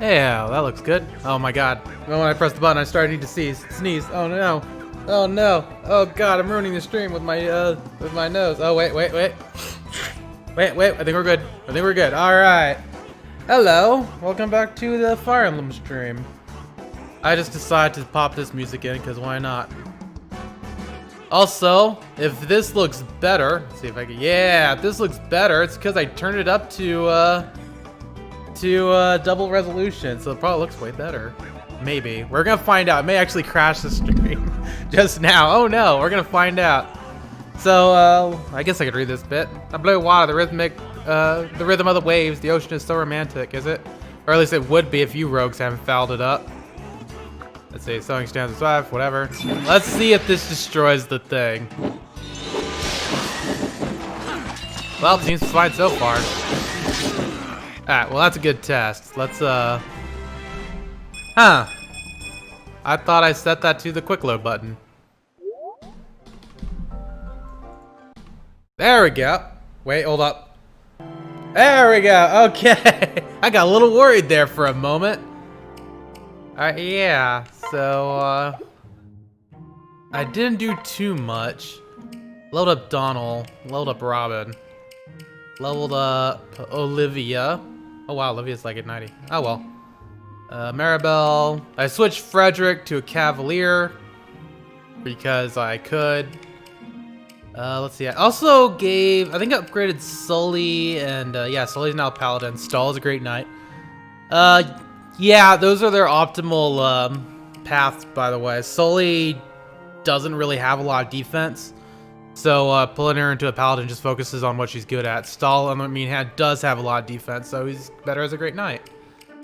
Yeah, that looks good. Oh my god. When I pressed the button, I started to sneeze. Oh no. Oh no. Oh god, I'm ruining the stream with my nose. Oh wait. Wait, I think we're good. Alright. Hello. Welcome back to the Fire Emblem stream. I just decided to pop this music in because why not? Also, if this looks better, let's see if I can. Yeah, if this looks better, it's because I turned it up to double resolution, so it probably looks way better. Maybe. We're gonna find out. It may actually crash the stream just now. Oh no, we're gonna find out. So, I guess I could read this bit. The blue water, the rhythm of the waves, the ocean is so romantic, is it? Or at least it would be if you rogues haven't fouled it up. Let's see, sewing stanza 5, whatever. Let's see if this destroys the thing. Well, it seems fine so far. Alright, well that's a good test. Let's, I thought I set that to the quick load button. There we go. Wait, hold up. There we go, okay. I got a little worried there for a moment. Alright, yeah, so, I didn't do too much. Leveled up Donald, leveled up Robin, leveled up Olivia. Oh wow, Olivia's like at 90. Oh well. Maribel. I switched Frederick to a Cavalier because I could. Let's see. I also gave, I think I upgraded Sully and yeah, Sully's now Paladin. Stahl is a great knight. Yeah, those are their optimal paths, by the way. Sully doesn't really have a lot of defense. So pulling her into a paladin just focuses on what she's good at. Stahl, on the other hand, does have a lot of defense, so he's better as a great knight.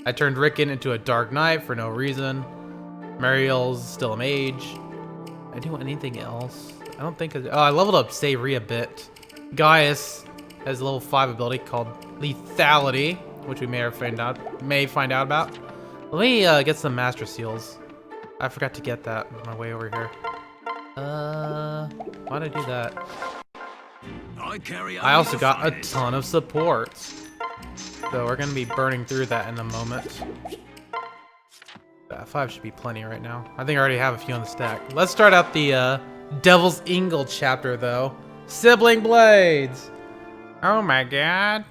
I turned Rickon into a dark knight for no reason. Mariel's still a mage. I didn't want anything else. I don't think. Oh, I leveled up Sayri a bit. Gaius has a level 5 ability called Lethality, which we may find out about. Let me get some master seals. I forgot to get that on my way over here. Why'd I do that? I also got a ton of supports. So we're gonna be burning through that in a moment. 5 should be plenty right now. I think I already have a few on the stack. Let's start out the Devil's Ingle chapter though. Sibling Blades! Oh my god.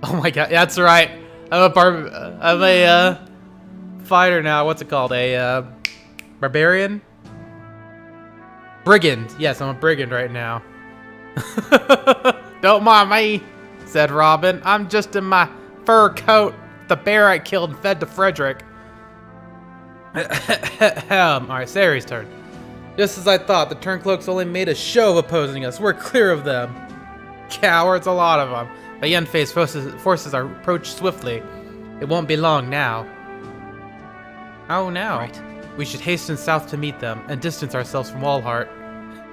Oh my god, that's right. I'm a fighter now. What's it called? A barbarian? Brigand. Yes, I'm a brigand right now. Don't mind me, said Robin. I'm just in my fur coat. The bear I killed and fed to Frederick. Alright, Sayri's turn. Just as I thought, the Turncloaks only made a show of opposing us. We're clear of them. Cowards, a lot of them. The Yen-faced forces are approached swiftly. It won't be long now. Oh no. Right. We should hasten south to meet them and distance ourselves from Walhart.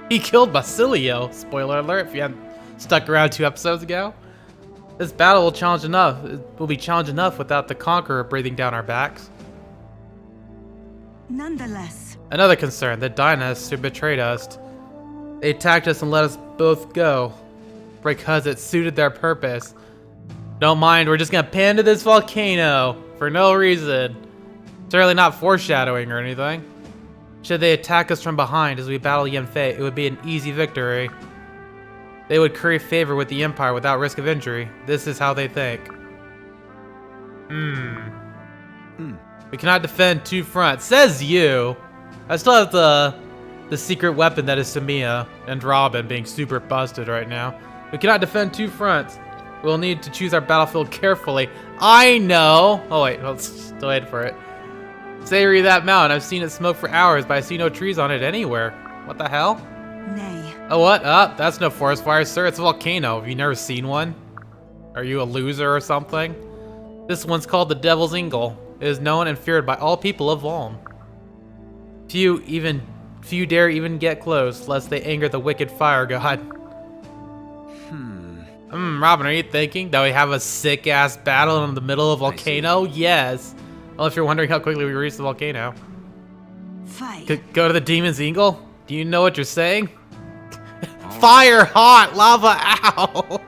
He killed Basilio. Spoiler alert if you hadn't stuck around 2 episodes ago. This battle will challenge enough. It will be challenge enough without the Conqueror breathing down our backs. Nonetheless. Another concern, the Dynasts who betrayed us. They attacked us and let us both go. Because it suited their purpose. Don't mind, we're just gonna pan to this volcano. For no reason. Certainly not foreshadowing or anything. Should they attack us from behind as we battle Yenfei, it would be an easy victory. They would curry favor with the Empire without risk of injury. This is how they think. We cannot defend 2 fronts. Says you. I still have the secret weapon that is Samia and Robin being super busted right now. We cannot defend 2 fronts. We'll need to choose our battlefield carefully. I know. Oh wait, let's still wait for it. Sayri, that mountain. I've seen it smoke for hours, but I see no trees on it anywhere. What the hell? Nay. Oh, what? That's no forest fire, sir. It's a volcano. Have you never seen one? Are you a loser or something? This one's called the Devil's Ingle. It is known and feared by all people of Valm. Few dare even get close, lest they anger the wicked fire god. Robin, are you thinking that we have a sick-ass battle in the middle of a volcano? Yes. Well, if you're wondering how quickly we reach the volcano. Fight. Go to the Demon's Ingle? Do you know what you're saying? Fire hot, lava ow.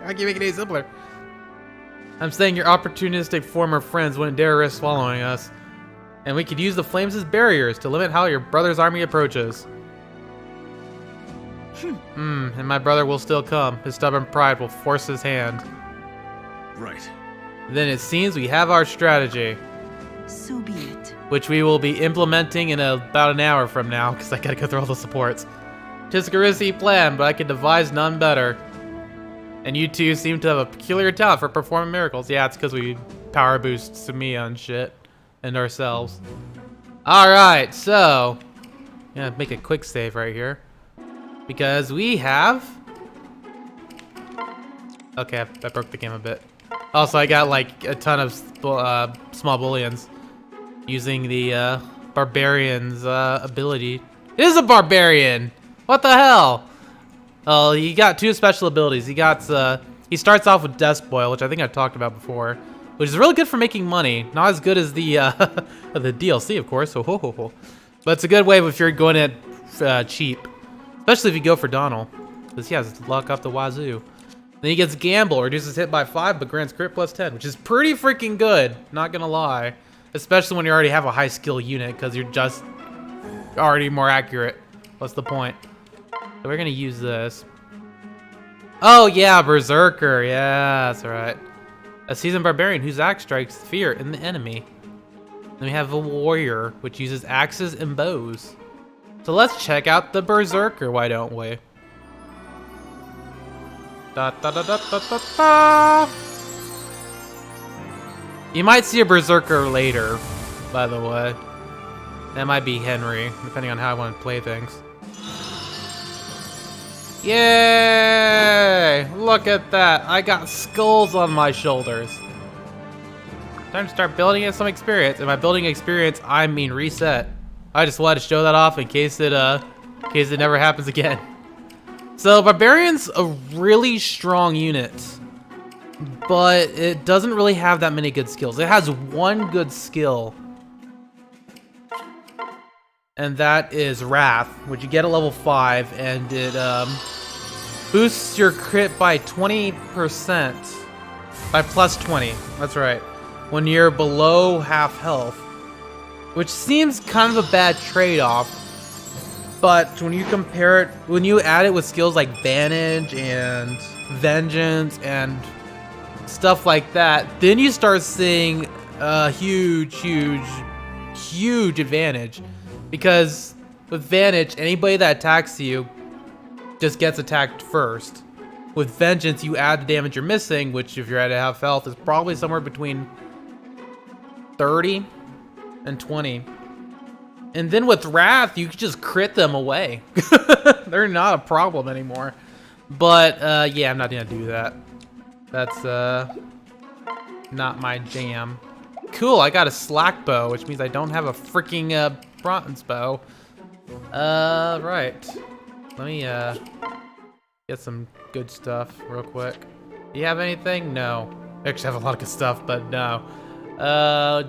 How can you make it any simpler? I'm saying your opportunistic former friends wouldn't dare risk swallowing us. And we could use the flames as barriers to limit how your brother's army approaches. And my brother will still come. His stubborn pride will force his hand. Right. Then it seems we have our strategy. So be it. Which we will be implementing in about an hour from now, because I gotta go through all the supports. 'Tis a risky plan, but I can devise none better. And you two seem to have a peculiar talent for performing miracles. Yeah, it's because we power boost Sumiya and shit. And ourselves. Alright, so... I'm gonna make a quick save right here. Because we have... Okay, I broke the game a bit. Also, I got like a ton of small bullions. Using the barbarian's ability. It is a barbarian! What the hell? Oh, he got two special abilities. He starts off with Death Spoil, which I think I've talked about before, which is really good for making money. Not as good as the the DLC, of course. So but it's a good way if you're going at cheap, especially if you go for Donald, because he has luck up the wazoo. Then he gets Gamble, reduces hit by 5, but grants crit plus 10, which is pretty freaking good. Not gonna lie, especially when you already have a high skill unit, because you're just already more accurate. What's the point? So we're gonna use this. Oh yeah, Berserker. Yeah, that's right. A seasoned barbarian whose axe strikes fear in the enemy. Then we have a warrior, which uses axes and bows. So let's check out the Berserker, why don't we? Da, da, da, da, da, da, da. You might see a Berserker later, by the way. That might be Henry, depending on how I want to play things. Yay! Look at that. I got skulls on my shoulders. Time to start building in some experience. And by building experience, I mean reset. I just wanted to show that off in case it never happens again. So Barbarian's a really strong unit, but it doesn't really have that many good skills. It has one good skill, and that is Wrath, which you get at level 5, and it boosts your crit by 20%, by plus 20. That's right. When you're below half health, which seems kind of a bad trade-off. But when you compare it, when you add it with skills like Vantage and Vengeance and stuff like that, then you start seeing a huge advantage. Because with Vantage, anybody that attacks you just gets attacked first. With Vengeance, you add the damage you're missing, which if you're at half health is probably somewhere between 30 and 20. And then with Wrath, you can just crit them away. They're not a problem anymore. But, yeah, I'm not gonna do that. That's, not my jam. Cool, I got a slack bow, which means I don't have a freaking, bronze bow. Right. Let me, get some good stuff real quick. Do you have anything? No. I actually have a lot of good stuff, but no.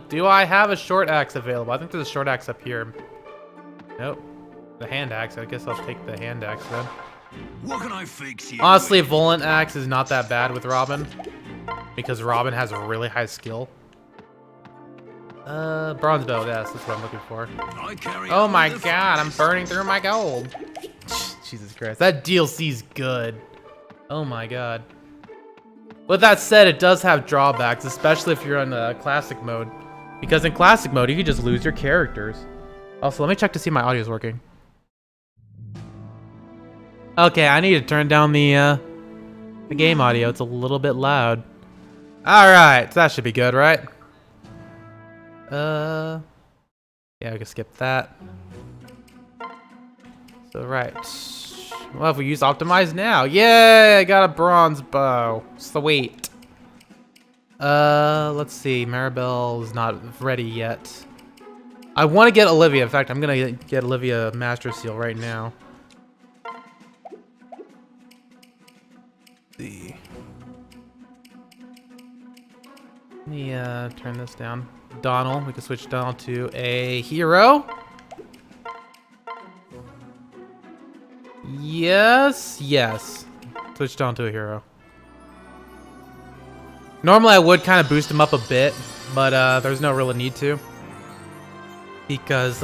Do I have a short axe available? I think there's a short axe up here. Nope. The hand axe. I guess I'll take the hand axe then. What can I fix you? Honestly, Volant axe is not that bad with Robin, because Robin has a really high skill. Bronze bow. Yes, that's what I'm looking for. Oh my god, I'm burning through my gold. Jesus Christ, that DLC's good. Oh my god. With that said, it does have drawbacks, especially if you're on classic mode. Because in classic mode, you can just lose your characters. Also, let me check to see if my audio is working. Okay, I need to turn down the game audio. It's a little bit loud. Alright, so that should be good, right? Yeah, we can skip that. So, right. Well, if we use Optimize now. Yay! I got a bronze bow. Sweet. Let's see. Maribel is not ready yet. I want to get Olivia. In fact, I'm going to get Olivia Master Seal right now. Let's see. Let me turn this down. Donald. We can switch Donald to a hero. Yes, yes. Switch down to a hero. Normally I would kind of boost him up a bit, but there's no real need to. Because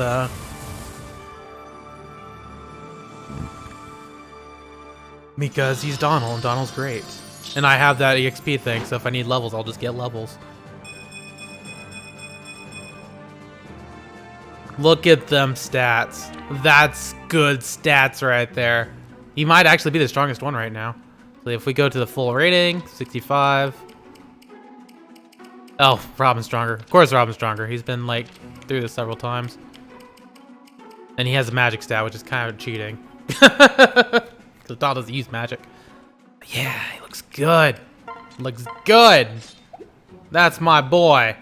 he's Donald, and Donald's great. And I have that EXP thing, so if I need levels, I'll just get levels. Look at them stats. That's good stats right there. He might actually be the strongest one right now. So if we go to the full rating, 65. Oh, Robin's stronger. Of course Robin's stronger. He's been, like, through this several times. And he has a magic stat, which is kind of cheating. Because Donald doesn't use magic. Yeah, he looks good. Looks good. That's my boy.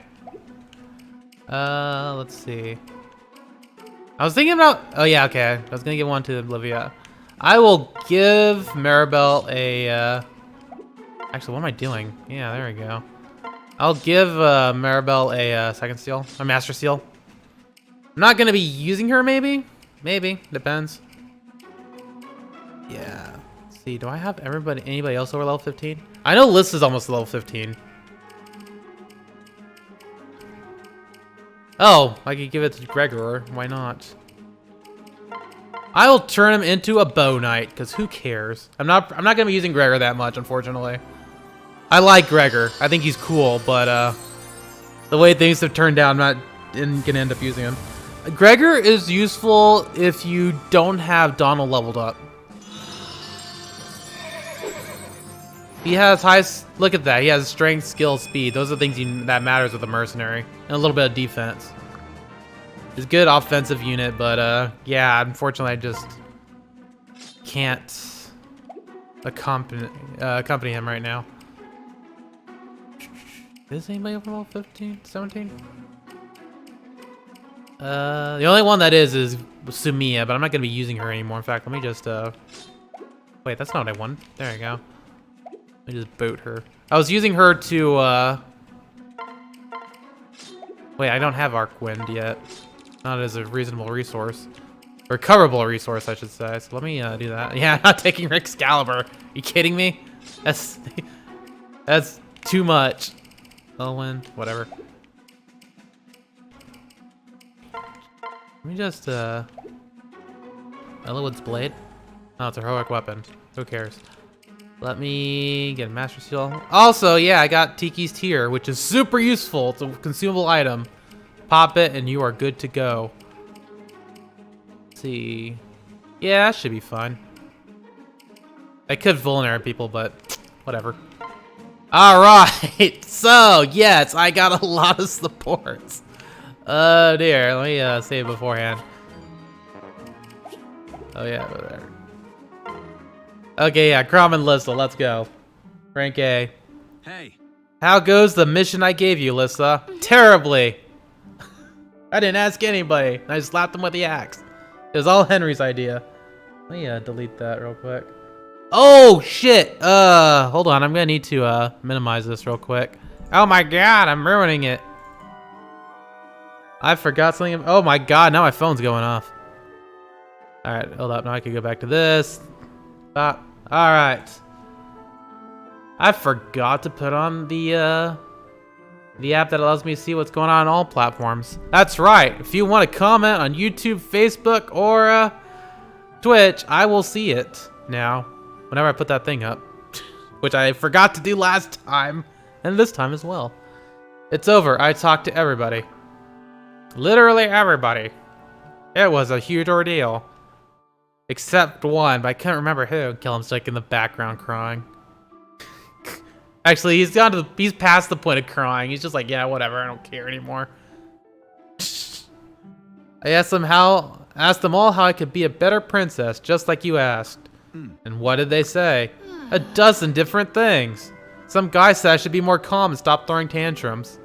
Let's see. I was thinking about... Oh, yeah, okay. I was going to give one to Olivia. I will give Maribel a... Actually, what am I doing? Yeah, there we go. I'll give Maribel a second seal. A master seal. I'm not going to be using her, maybe? Maybe. Depends. Yeah. Let's see, do I have anybody else over level 15? I know Liz is almost level 15. Oh, I could give it to Gregor. Why not? I will turn him into a bow knight, because who cares? I'm not gonna be using Gregor that much, unfortunately. I like Gregor. I think he's cool, but the way things have turned out, I'm not gonna end up using him. Gregor is useful if you don't have Donald leveled up. He has look at that. He has strength, skill, speed. Those are things that matters with a mercenary. And a little bit of defense. He's a good offensive unit, but yeah, unfortunately I just can't accompany him right now. Is anybody over level 15, 17? The only one that is Sumia, but I'm not gonna be using her anymore. In fact, let me just wait, that's not what I want. There you go. Let me just boot her. I was using her to wait, I don't have Arc Wind yet. Not as a reasonable resource. Or recoverable resource, I should say. So let me do that. Yeah, I'm not taking Excalibur. Are you kidding me? That's too much. Wind, whatever. Let me just Elowood's Blade? Oh, it's a heroic weapon. Who cares? Let me get a Master Seal. Also, yeah, I got Tiki's Tear, which is super useful. It's a consumable item. Pop it, and you are good to go. Let's see. Yeah, that should be fine. I could vulnerate people, but whatever. Alright, so, yes, I got a lot of supports. Oh dear, let me save beforehand. Oh yeah, over there. Okay, yeah, Crom and Lissa, let's go. Rank A. Hey. How goes the mission I gave you, Lissa? Terribly. I didn't ask anybody. I just slapped him with the axe. It was all Henry's idea. Let me delete that real quick. Oh shit! Hold on, I'm gonna need to minimize this real quick. Oh my god, I'm ruining it. I forgot something. Oh my god, now my phone's going off. Alright, hold up. Now I can go back to this. Stop. Alright. I forgot to put on the app that allows me to see what's going on all platforms. That's right. If you want to comment on YouTube, Facebook, or Twitch, I will see it now. Whenever I put that thing up. Which I forgot to do last time. And this time as well. It's over. I talked to everybody. Literally everybody. It was a huge ordeal. Except one, but I can't remember who. Killam's like in the background crying. Actually, he's past the point of crying. He's just like, yeah, whatever, I don't care anymore. I asked them all how I could be a better princess, just like you asked. And what did they say? A dozen different things. Some guy said I should be more calm and stop throwing tantrums.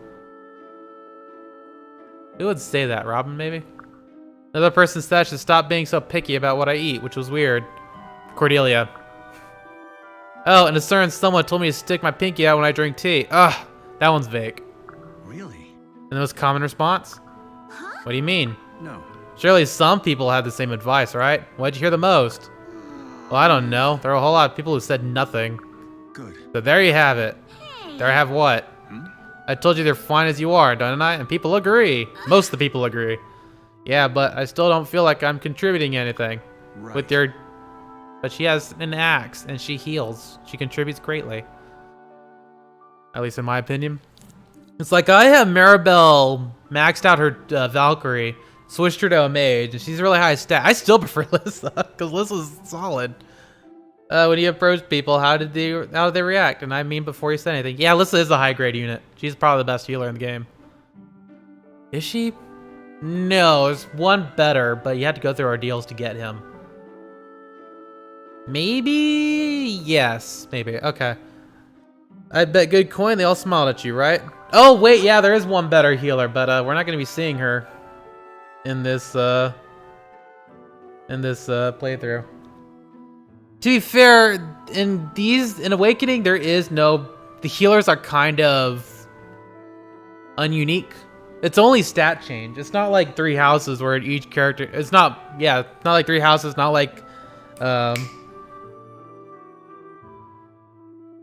Who would say that? Robin, maybe? Another person said I should stop being so picky about what I eat, which was weird. Cordelia. Oh, and a certain someone told me to stick my pinky out when I drink tea. Ugh, that one's vague. Really? And the most common response? Huh? What do you mean? No. Surely some people had the same advice, right? What'd you hear the most? Well, I don't know. There are a whole lot of people who said nothing. Good. So there you have it. Hey. There I have what? I told you they're fine as you are, don't I? And people agree. Most of the people agree. Yeah, but I still don't feel like I'm contributing anything. Right. With your... But she has an axe, and she heals. She contributes greatly. At least in my opinion. It's like I have Maribel maxed out her Valkyrie, switched her to a mage, and she's really high stat. I still prefer Lissa, because Lissa's solid. When you approach people, how did they react? And I mean before you said anything. Yeah, Lissa is a high grade unit. She's probably the best healer in the game. Is she? No, there's one better, but you had to go through ordeals to get him. Maybe? Yes, maybe. Okay. I bet good coin, they all smiled at you, right? Oh, wait, yeah, there is one better healer, but we're not going to be seeing her in this playthrough. To be fair, in Awakening, there is no... The healers are kind of ununique. It's only stat change. It's not like Three Houses where each character... It's not... Yeah, not like Three Houses, not like...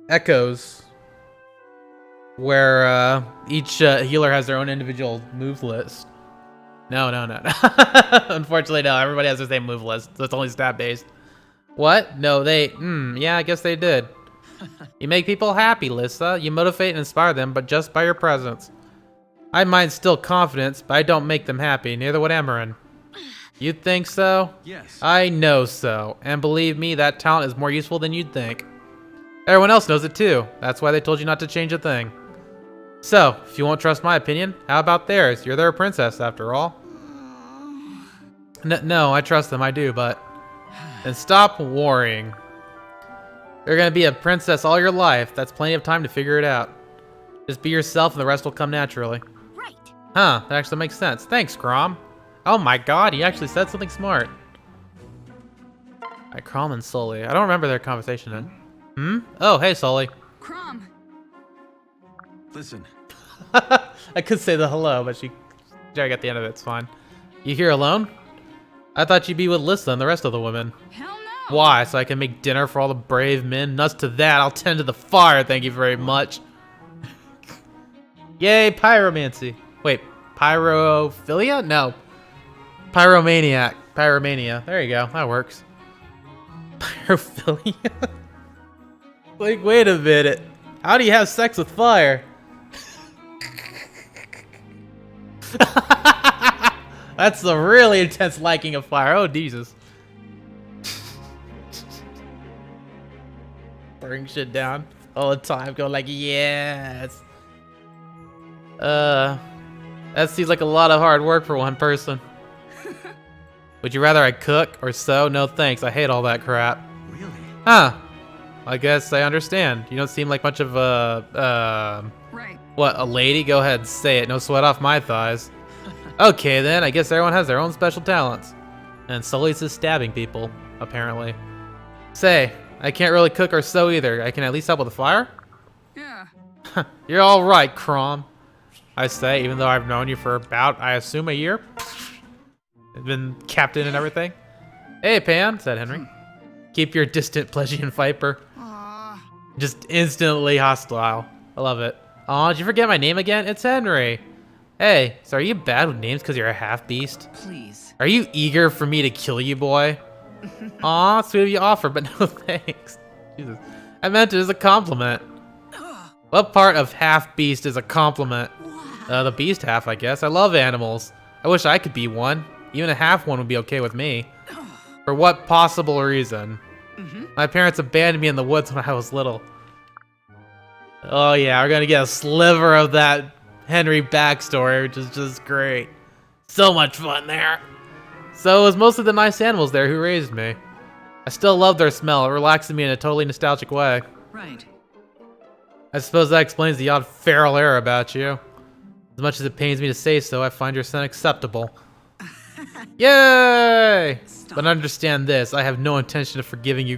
Echoes. Where each healer has their own individual move list. No. Unfortunately, no. Everybody has the same move list, so it's only stat-based. What? No, they... yeah, I guess they did. You make people happy, Lissa. You motivate and inspire them, but just by your presence. I might instill confidence, but I don't make them happy. Neither would Amarin. You think so? Yes. I know so. And believe me, that talent is more useful than you'd think. Everyone else knows it too. That's why they told you not to change a thing. So, if you won't trust my opinion, how about theirs? You're their princess, after all. No, I trust them, I do, but... Then stop worrying. You're gonna be a princess all your life. That's plenty of time to figure it out. Just be yourself and the rest will come naturally. Right. Huh, that actually makes sense. Thanks, Crom. Oh my god, he actually said something smart. Alright, Crom and Sully. I don't remember their conversation then. Oh, hey, Sully. Crom. Listen. I could say the hello, but I got the end of it. It's fine. You here alone? I thought you'd be with Lissa and the rest of the women. Hell no. Why? So I can make dinner for all the brave men? Nuts to that. I'll tend to the fire, thank you very much. Yay, pyromancy. Wait, pyrophilia? No. Pyromaniac. Pyromania. There you go. That works. Pyrophilia? Like, wait a minute. How do you have sex with fire? That's a really intense liking of fire. Oh, Jesus. Burning shit down all the time. Going like, yes. That seems like a lot of hard work for one person. Would you rather I cook or sew? No thanks. I hate all that crap. Really? Huh. I guess I understand. You don't seem like much of a, Right. What, a lady? Go ahead and say it. No sweat off my thighs. Okay, then. I guess everyone has their own special talents. And Sully's is stabbing people, apparently. Say, I can't really cook or sew either. I can at least help with the fire? Yeah. You're all right, Crom. I say, even though I've known you for about, I assume, a year. I've been captain and everything. Hey, Pan, said Henry. Keep your distant Plesian Viper. Aw. Just instantly hostile. I love it. Aw, did you forget my name again? It's Henry. Hey, so are you bad with names because you're a half-beast? Please. Are you eager for me to kill you, boy? Aw, sweet of you offer, but no thanks. Jesus. I meant it as a compliment. What part of half-beast is a compliment? The beast half, I guess. I love animals. I wish I could be one. Even a half one would be okay with me. For what possible reason? My parents abandoned me in the woods when I was little. Oh yeah, we're gonna get a sliver of that Henry backstory, which is just great. So much fun there. So it was mostly the nice animals there who raised me. I still love their smell. It relaxes me in a totally nostalgic way. Right. I suppose that explains the odd feral air about you. As much as it pains me to say so, I find your scent acceptable. Yay! Stop. But understand this, I have no intention of forgiving you,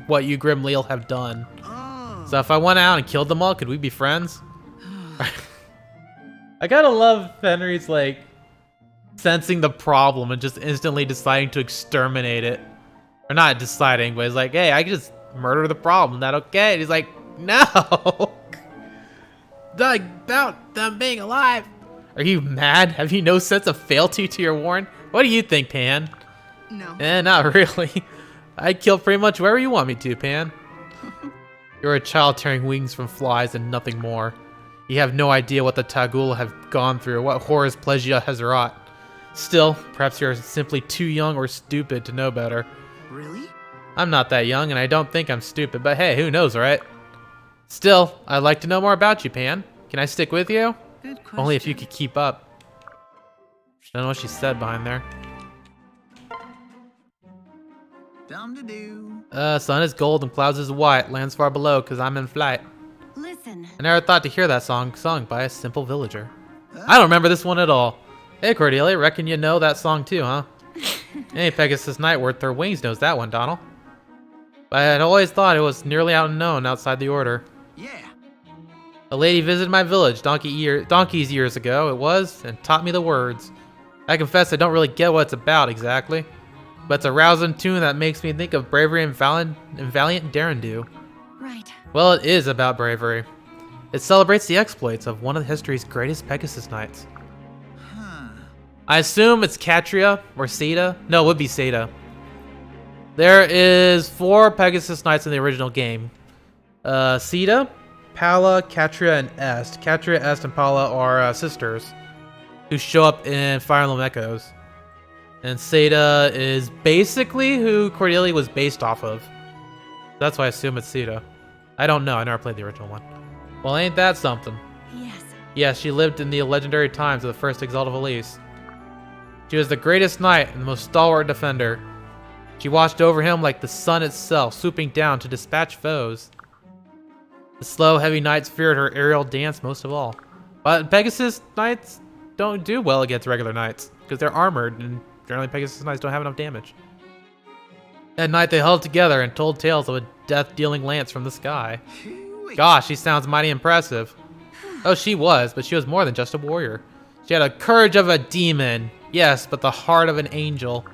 what you Grim Leal have done. Oh. So if I went out and killed them all, could we be friends? I gotta love Henry's, like, sensing the problem and just instantly deciding to exterminate it. Or not deciding, but he's like, hey, I can just murder the problem. Is that okay? And he's like, no! about them being alive. Are you mad? Have you no sense of fealty to your warren? What do you think, Pan? No. Not really. I'd kill pretty much wherever you want me to, Pan. You're a child tearing wings from flies and nothing more. You have no idea what the Tagul have gone through, what horrors Plegia has wrought. Still, perhaps you're simply too young or stupid to know better. Really? I'm not that young, and I don't think I'm stupid, but hey, who knows, right? Still, I'd like to know more about you, Pan. Can I stick with you? Good question. Only if you could keep up. I don't know what she said behind there. Dumb to do. Sun is gold and clouds is white. Lands far below, cause I'm in flight. Listen. I never thought to hear that song sung by a simple villager. I don't remember this one at all. Hey, Cordelia, reckon you know that song too, huh? Hey, Pegasus Nightworth, their wings knows that one, Donald. But I had always thought it was nearly unknown outside the order. Yeah. A lady visited my village donkeys years ago, it was, and taught me the words. I confess I don't really get what it's about exactly, but it's a rousing tune that makes me think of bravery and valiant dare-and-do. Right. Well, it is about bravery. It celebrates the exploits of one of history's greatest Pegasus Knights. I assume it's Katria or Seda. No, it would be Seda. There is 4 Pegasus Knights in the original game. Seda, Pala, Katria, and Est. Katria, Est, and Pala are sisters who show up in Fire Emblem Echoes. And Seda is basically who Cordelia was based off of. That's why I assume it's Seda. I don't know. I never played the original one. Well, ain't that something? Yes. Yes, she lived in the legendary times of the first Exalt of Elise. She was the greatest knight and the most stalwart defender. She watched over him like the sun itself, swooping down to dispatch foes. The slow, heavy knights feared her aerial dance most of all. But Pegasus knights don't do well against regular knights, because they're armored, and generally Pegasus knights don't have enough damage. At night they huddled together and told tales of a death-dealing lance from the sky. Gosh, she sounds mighty impressive. Oh, she was, but she was more than just a warrior. She had the courage of a demon. Yes, but the heart of an angel.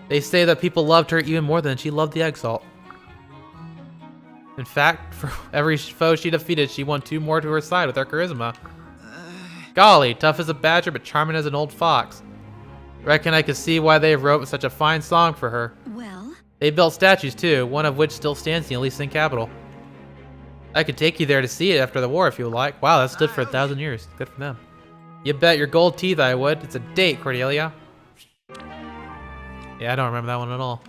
They say that people loved her even more than she loved the Exalt. In fact, for every foe she defeated, she won 2 more to her side with her charisma. Golly, tough as a badger, but charming as an old fox. Reckon I could see why they wrote such a fine song for her. Well? They built statues too, one of which still stands in the Elysian capital. I could take you there to see it after the war if you would like. Wow, that stood for 1,000 years. Good for them. You bet your gold teeth I would. It's a date, Cordelia. Yeah, I don't remember that one at all.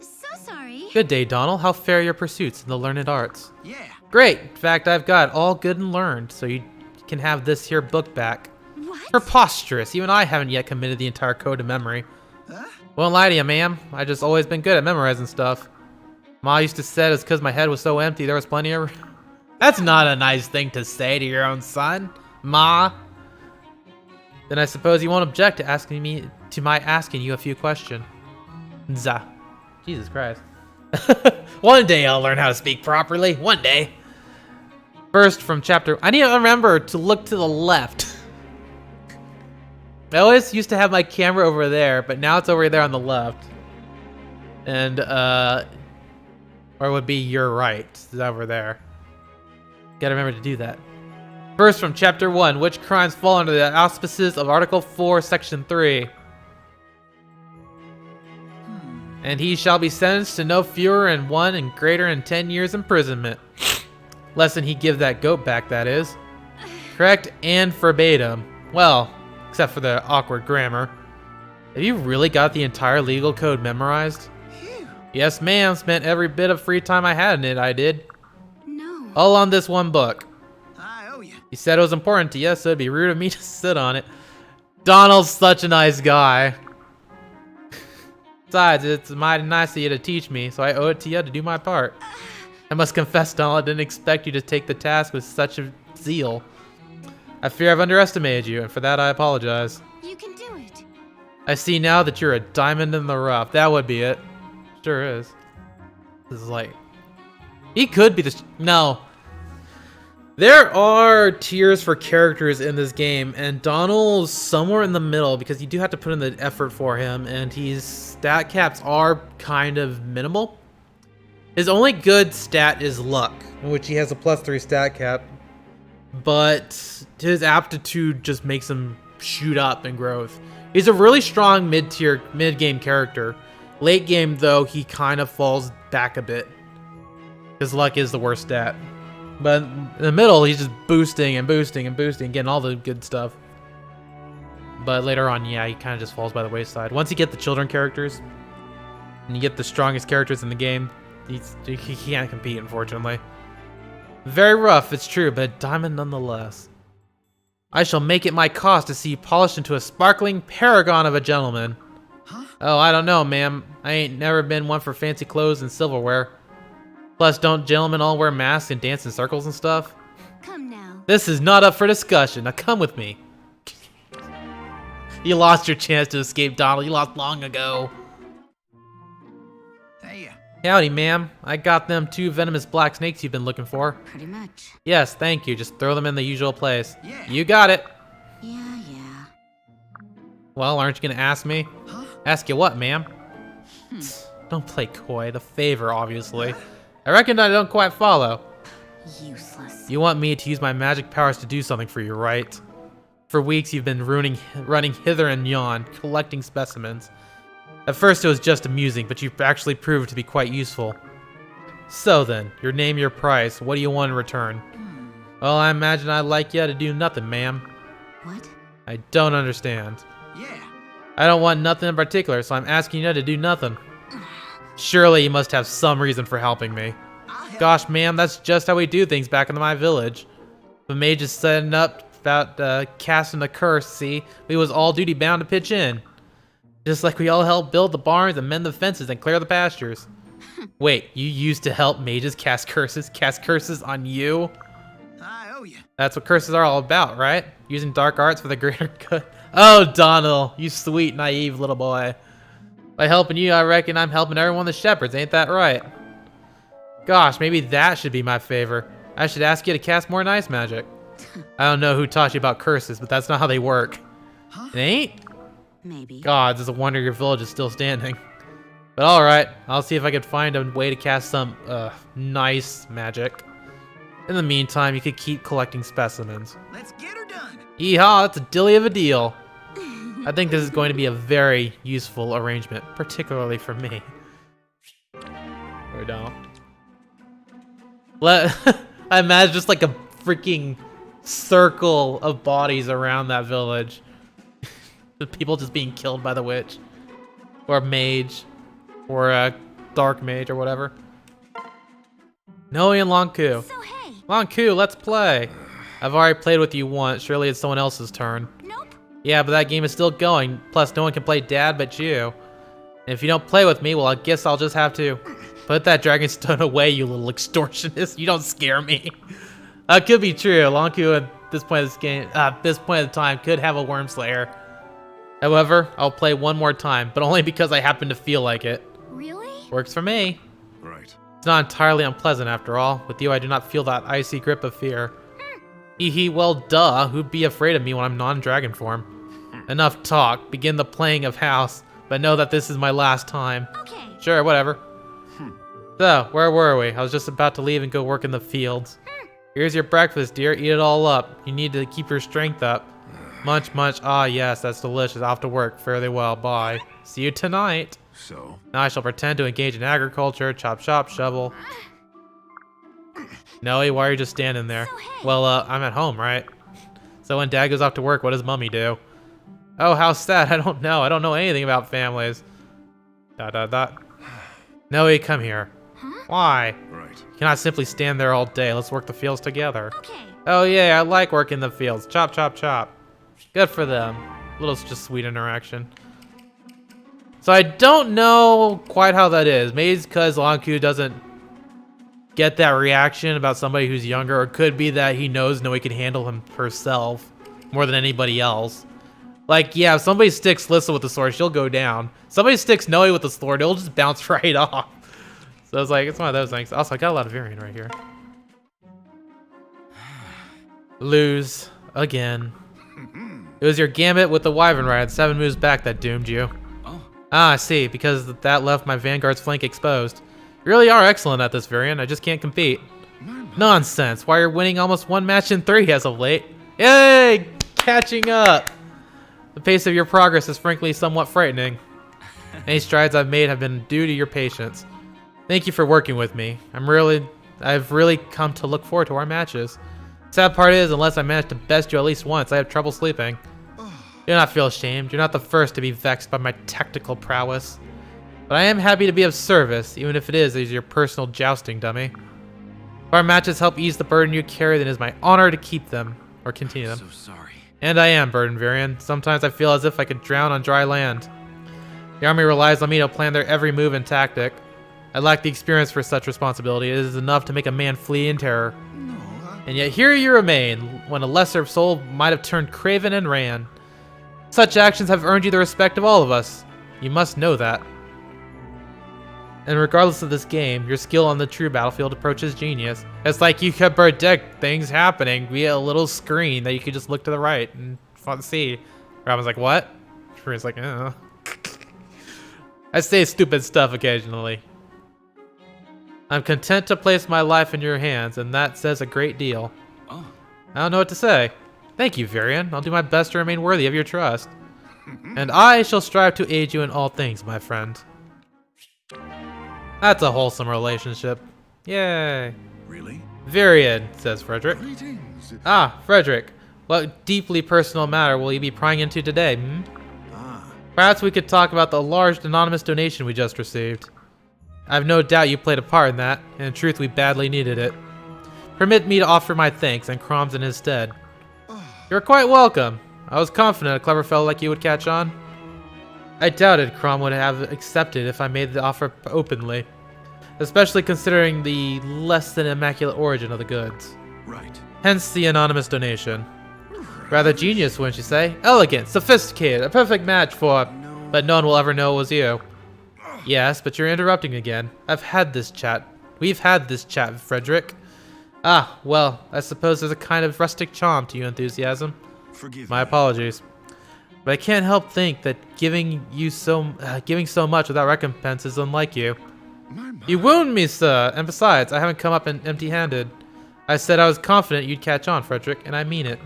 So sorry. Good day, Donald. How fare your pursuits in the learned arts? Yeah. Great. In fact, I've got all good and learned, so you can have this here book back. What? Preposterous. Even I haven't yet committed the entire code to memory. Huh? Won't lie to you, ma'am. I just always been good at memorizing stuff. Ma used to say it's because my head was so empty there was plenty of... That's not a nice thing to say to your own son, Ma. Then I suppose you won't object to my asking you a few questions. Zah. Jesus Christ. One day I'll learn how to speak properly. One day. First from chapter... I need to remember to look to the left. I always used to have my camera over there, but now it's over there on the left. And, or it would be your right. It's over there. Gotta remember to do that. First from chapter 1, which crimes fall under the auspices of Article 4, Section 3? And he shall be sentenced to no fewer and 1 and greater than 10 years imprisonment. Less than he give that goat back, that is. Correct and verbatim. Well, except for the awkward grammar. Have you really got the entire legal code memorized? Phew. Yes, ma'am. Spent every bit of free time I had in it, I did. No. All on this one book. I owe you. You said it was important to you, so it'd be rude of me to sit on it. Donald's such a nice guy. Besides, it's mighty nice of you to teach me, so I owe it to you to do my part. I must confess, Donald, I didn't expect you to take the task with such a zeal. I fear I've underestimated you, and for that I apologize. You can do it. I see now that you're a diamond in the rough. That would be it. Sure is. This is like... He could be the... No. There are tiers for characters in this game, and Donald's somewhere in the middle because you do have to put in the effort for him, and his stat caps are kind of minimal. His only good stat is luck, in which he has a +3 stat cap. But his aptitude just makes him shoot up in growth. He's a really strong mid-game character. Late game, though, he kind of falls back a bit. His luck is the worst stat. But in the middle, he's just boosting and boosting and boosting, getting all the good stuff. But later on, yeah, he kind of just falls by the wayside. Once you get the children characters, and you get the strongest characters in the game, he can't compete, unfortunately. Very rough, it's true, but diamond nonetheless. I shall make it my cost to see you polished into a sparkling paragon of a gentleman. Huh? Oh, I don't know, ma'am. I ain't never been one for fancy clothes and silverware. Plus, don't gentlemen all wear masks and dance in circles and stuff? Come now. This is not up for discussion. Now come with me. You lost your chance to escape, Donald. You lost long ago. Hey, Howdy, ma'am. I got them 2 venomous black snakes you've been looking for. Pretty much. Yes, thank you. Just throw them in the usual place. Yeah. You got it. Yeah. Well, aren't you gonna ask me? Huh? Ask you what, ma'am? Don't play coy. The favor, obviously. I reckon I don't quite follow. Useless. You want me to use my magic powers to do something for you, right? For weeks you've been running hither and yon, collecting specimens. At first it was just amusing, but you've actually proved to be quite useful. So then, your name, your price. What do you want in return? Well, I imagine I'd like you to do nothing, ma'am. What? I don't understand. Yeah. I don't want nothing in particular, so I'm asking you to do nothing. Surely you must have some reason for helping me. I'll help. Gosh, ma'am, that's just how we do things back in my village. The mage is setting up about casting a curse, see? We was all duty bound to pitch in. Just like we all helped build the barns and mend the fences and clear the pastures. Wait, you used to help mages cast curses? Cast curses on you? I owe you. That's what curses are all about, right? Using dark arts for the greater good. Oh, Donald, you sweet, naive little boy. By helping you, I reckon I'm helping everyone the shepherds, ain't that right? Gosh, maybe that should be my favor. I should ask you to cast more nice magic. I don't know who taught you about curses, but that's not how they work. Huh? It ain't? Maybe. Gods, it's a wonder your village is still standing. But alright, I'll see if I can find a way to cast some, nice magic. In the meantime, you could keep collecting specimens. Let's get her done. Yeehaw, that's a dilly of a deal. I think this is going to be a very useful arrangement, particularly for me. Or don't. I imagine just like a freaking circle of bodies around that village. The people just being killed by the witch. Or a mage. Or a dark mage or whatever. Noe and Lonku. So hey. Lonku, let's play. I've already played with you once. Surely it's someone else's turn. Nope. Yeah, but that game is still going. Plus, no one can play Dad but you. And if you don't play with me, well, I guess I'll just have to put that dragon stone away, you little extortionist. You don't scare me. Could be true. Lonku at this point of this game, this point of the time, could have a Worm Slayer. However, I'll play one more time, but only because I happen to feel like it. Really? Works for me. Right. It's not entirely unpleasant after all. With you, I do not feel that icy grip of fear. Hee, well, duh. Who'd be afraid of me when I'm non-dragon form? Enough talk. Begin the playing of house, but know that this is my last time. Okay. Sure, whatever. So, where were we? I was just about to leave and go work in the fields. Here's your breakfast, dear. Eat it all up. You need to keep your strength up. Munch, munch. Ah, yes, that's delicious. Off to work. Fare thee well. Bye. See you tonight. So, Now I shall pretend to engage in agriculture. Chop, chop, shovel. Noe, why are you just standing there? So, hey. Well, I'm at home, right? So when Dad goes off to work, what does Mummy do? Oh, how sad. I don't know. I don't know anything about families. ... Noe, come here. Huh? Why? right. You cannot simply stand there all day. Let's work the fields together. Okay. Oh yeah, I like working the fields. Chop, chop, chop. Good for them. Little just sweet interaction. So I don't know quite how that is. Maybe it's because Lonku doesn't get that reaction about somebody who's younger, or it could be that he knows Noe can handle him herself more than anybody else. Like, yeah, if somebody sticks Lissa with the sword, she'll go down. Somebody sticks Noe with the sword, it'll just bounce right off. So it's like, it's one of those things. Also, I got a lot of variant right here. Lose. Again. It was your gambit with the Wyvern Rider 7 moves back that doomed you. Oh, Ah, I see. Because that left my Vanguard's flank exposed. You really are excellent at this, Varian. I just can't compete. Nonsense. Why, you're winning almost 1 match in 3 as of late. Yay! Catching up! The pace of your progress is frankly somewhat frightening. Any strides I've made have been due to your patience. Thank you for working with me. I've really come to look forward to our matches. Sad part is, unless I manage to best you at least once, I have trouble sleeping. Do not feel ashamed. You're not the first to be vexed by my tactical prowess. But I am happy to be of service, even if it is as your personal jousting dummy. If our matches help ease the burden you carry, then it is my honor to keep them, or continue them. So sorry. And I am burdened, Varian. Sometimes I feel as if I could drown on dry land. The army relies on me to plan their every move and tactic. I lack the experience for such responsibility. It is enough to make a man flee in terror. And yet here you remain, when a lesser soul might have turned craven and ran. Such actions have earned you the respect of all of us. You must know that. And regardless of this game, your skill on the true battlefield approaches genius. It's like you could predict things happening via a little screen that you could just look to the right and see. Robin's like, what? Varian's like, oh. I say stupid stuff occasionally. I'm content to place my life in your hands, and that says a great deal. Oh. I don't know what to say. Thank you, Varian. I'll do my best to remain worthy of your trust. And I shall strive to aid you in all things, my friend. That's a wholesome relationship. Yay. Really? Varian, says Frederick. Greetings. Ah, Frederick. What deeply personal matter will you be prying into today, hmm? Perhaps we could talk about the large anonymous donation we just received. I have no doubt you played a part in that, and in truth we badly needed it. Permit me to offer my thanks and Crom's in his stead. You're quite welcome. I was confident a clever fellow like you would catch on. I doubted Crom would have accepted if I made the offer openly, especially considering the less than immaculate origin of the goods. Right. Hence the anonymous donation. Rather genius, wouldn't you say? Elegant, sophisticated, a perfect match for... But no one will ever know it was you. Yes, but you're interrupting again. We've had this chat, Frederick. Ah, well, I suppose there's a kind of rustic charm to your enthusiasm. Forgive My me. apologies. But I can't help think that giving so much without recompense is unlike you. You wound me, sir, and besides, I haven't come up empty-handed. I said I was confident you'd catch on, Frederick, and I mean it.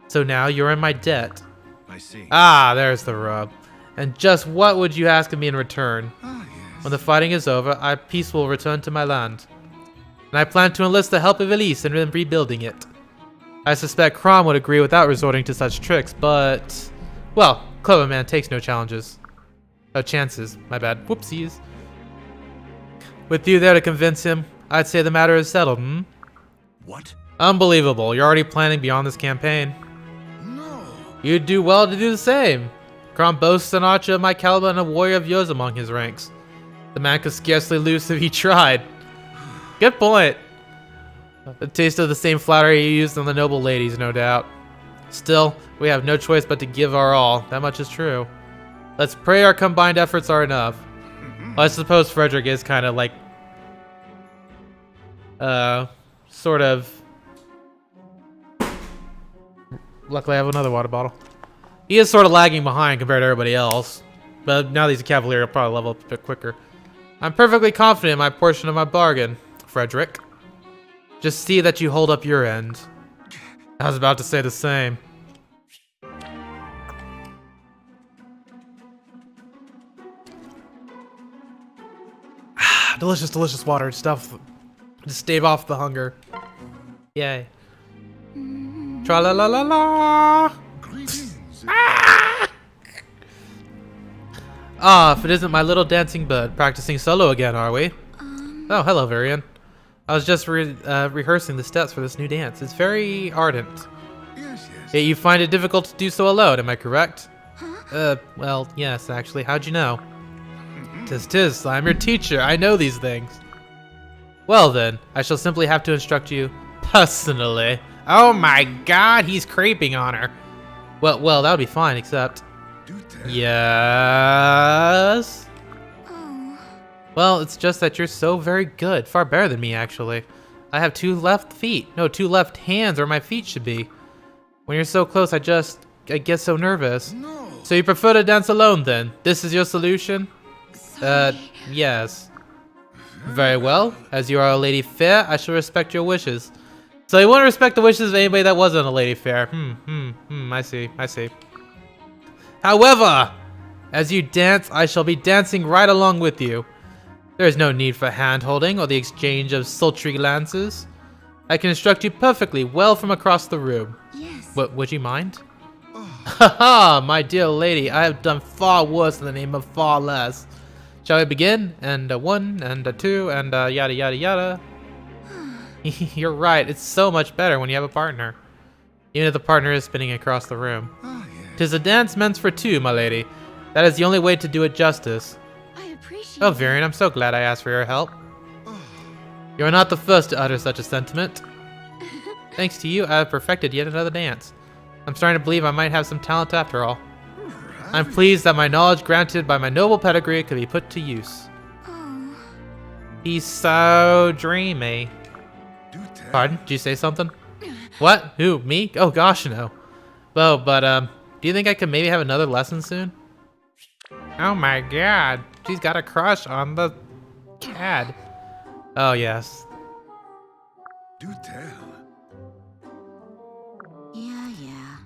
So now you're in my debt. I see. Ah, there's the rub. And just what would you ask of me in return? Yes. When the fighting is over, peace will return to my land. And I plan to enlist the help of Elise in rebuilding it. I suspect Crom would agree without resorting to such tricks, but... Well, clever man takes no challenges. No chances, my bad. Whoopsies. With you there to convince him, I'd say the matter is settled, hmm? What? Unbelievable, you're already planning beyond this campaign. No. You'd do well to do the same. Crom boasts an archer of my caliber and a warrior of yours among his ranks. The man could scarcely lose if he tried. Good point. A taste of the same flattery you used on the noble ladies, no doubt. Still, we have no choice but to give our all. That much is true. Let's pray our combined efforts are enough. Well, I suppose Frederick is kind of like... sort of... Luckily I have another water bottle. He is sort of lagging behind compared to everybody else. But now that he's a cavalier, he'll probably level up a bit quicker. I'm perfectly confident in my portion of my bargain, Frederick. Just see that you hold up your end. I was about to say the same. Delicious, delicious water stuff. Just stave off the hunger. Yay. Tra la la la la. Ah, if it isn't my little dancing bird, practicing solo again, are we? Oh, hello, Varian. I was just rehearsing the steps for this new dance. It's very ardent. Yes, yes. Yet you find it difficult to do so alone, am I correct? Well, yes, actually. How'd you know? Tis, I'm your teacher. I know these things. Well then, I shall simply have to instruct you personally. Oh my god, he's creeping on her. Well, that would be fine, except... Do tell. Yes? Oh. Well, it's just that you're so very good. Far better than me, actually. I have 2 left feet. No, 2 left hands where my feet should be. When you're so close, I get so nervous. No. So you prefer to dance alone, then? This is your solution? Sorry. Yes. Very well. As you are a lady fair, I shall respect your wishes. So you wouldn't respect the wishes of anybody that wasn't a lady fair. I see. However, as you dance, I shall be dancing right along with you. There is no need for hand-holding or the exchange of sultry glances. I can instruct you perfectly well from across the room. Yes. What, would you mind? Haha, my dear lady, I have done far worse in the name of far less. Shall we begin? And a 1, and a 2, and yada yada yada. You're right, it's so much better when you have a partner. Even if the partner is spinning across the room. Ah, yes. 'Tis a dance meant for two, my lady. That is the only way to do it justice. I appreciate Oh, Varian, I'm so glad I asked for your help. You are not the first to utter such a sentiment. Thanks to you, I have perfected yet another dance. I'm starting to believe I might have some talent after all. I'm pleased that my knowledge granted by my noble pedigree could be put to use. Oh. He's so dreamy. Do tell. Pardon? Did you say something? What? Who? Me? Oh gosh, no. Well, but do you think I could maybe have another lesson soon? Oh my god, she's got a crush on the cad. Oh yes. Do tell. Yeah.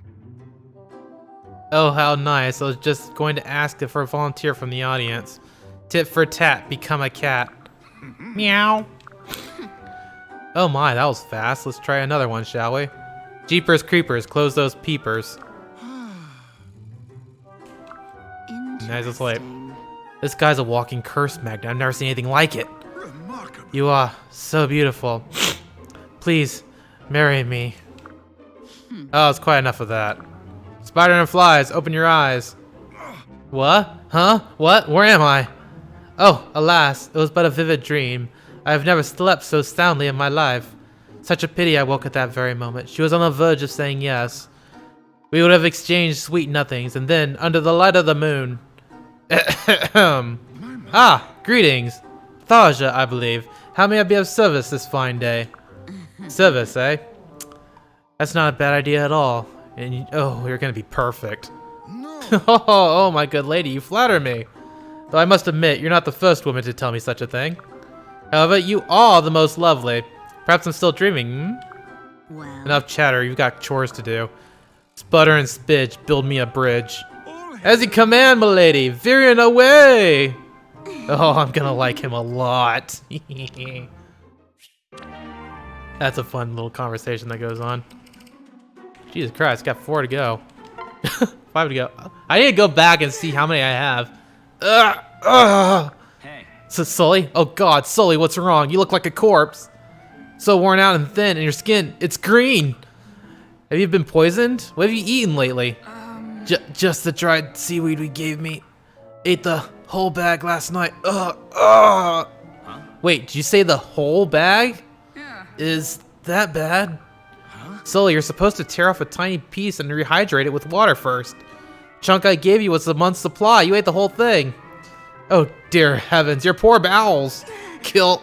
Oh how nice. I was just going to ask for a volunteer from the audience. Tit for tat, become a cat. Meow. Oh my, that was fast. Let's try another one, shall we? Jeepers creepers, close those peepers. Nice and sleep. Interesting. This guy's a walking curse magnet. I've never seen anything like it. Remarkable. You are so beautiful. Please, marry me. Oh, it's quite enough of that. Spider and flies, open your eyes. What? Huh? What? Where am I? Oh, alas, it was but a vivid dream. I have never slept so soundly in my life. Such a pity I woke at that very moment. She was on the verge of saying yes. We would have exchanged sweet nothings, and then, under the light of the moon... Ah, greetings. Thaja, I believe. How may I be of service this fine day? Service, eh? That's not a bad idea at all. And oh, you're gonna be perfect. No. Oh, my good lady, you flatter me. Though I must admit, you're not the first woman to tell me such a thing. However, you are the most lovely. Perhaps I'm still dreaming, Well. Enough chatter, you've got chores to do. Sputter and spidge, build me a bridge. All As you command, milady, Varian away! Oh, I'm gonna like him a lot. That's a fun little conversation that goes on. Jesus Christ, got 4 to go. 5 to go. I need to go back and see how many I have. Hey. So Sully? Oh God, Sully, what's wrong? You look like a corpse. So worn out and thin, and your skin, it's green. Have you been poisoned? What have you eaten lately? Just the dried seaweed we gave me. Ate the whole bag last night. Wait, did you say the whole bag? Yeah. Is that bad? Sully, you're supposed to tear off a tiny piece and rehydrate it with water first. Chunk I gave you was a month's supply. You ate the whole thing. Oh dear heavens, your poor bowels. Kill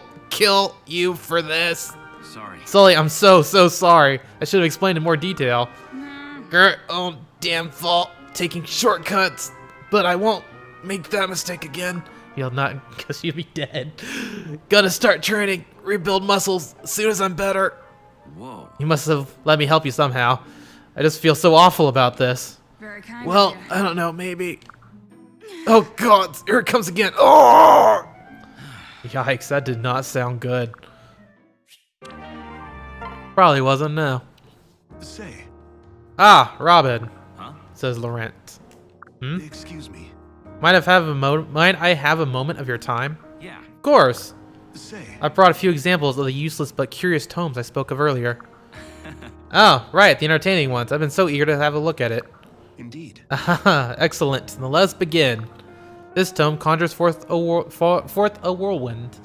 you for this. Sorry. Sully, I'm so sorry. I should have explained in more detail. Your own damn fault, taking shortcuts. But I won't make that mistake again. You'll not, because you'll be dead. Gotta start training, rebuild muscles as soon as I'm better. Whoa. You must have let me help you somehow. I just feel so awful about this. Very kind Well, of you. I don't know, maybe. Oh God, here it comes again. Oh! Yikes, that did not sound good. Probably wasn't, no. Say, Ah, Robin, Huh? says Laurent. excuse me. Might I have a moment of your time? Yeah. Of course. Say, I brought a few examples of the useless but curious tomes I spoke of earlier. Oh, right, the entertaining ones. I've been so eager to have a look at it. indeed. Ahaha, excellent. Now let's begin. This tome conjures forth a whirlwind.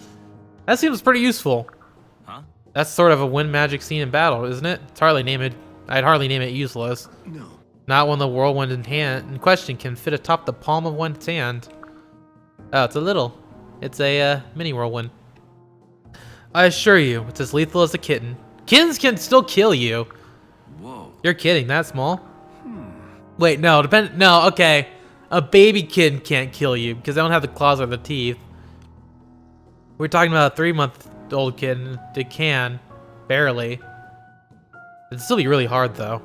That seems pretty useful. Huh? That's sort of a wind magic scene in battle, isn't it? I'd hardly name it useless. No. Not when the whirlwind in question can fit atop the palm of one's hand. Oh, it's a mini whirlwind. I assure you, it's as lethal as a kitten. Kittens can still kill you. Whoa. You're kidding, that small? Wait, no, okay. A baby kitten can't kill you because they don't have the claws or the teeth. We're talking about a 3-month-old kid, and it can. Barely. It'd still be really hard, though.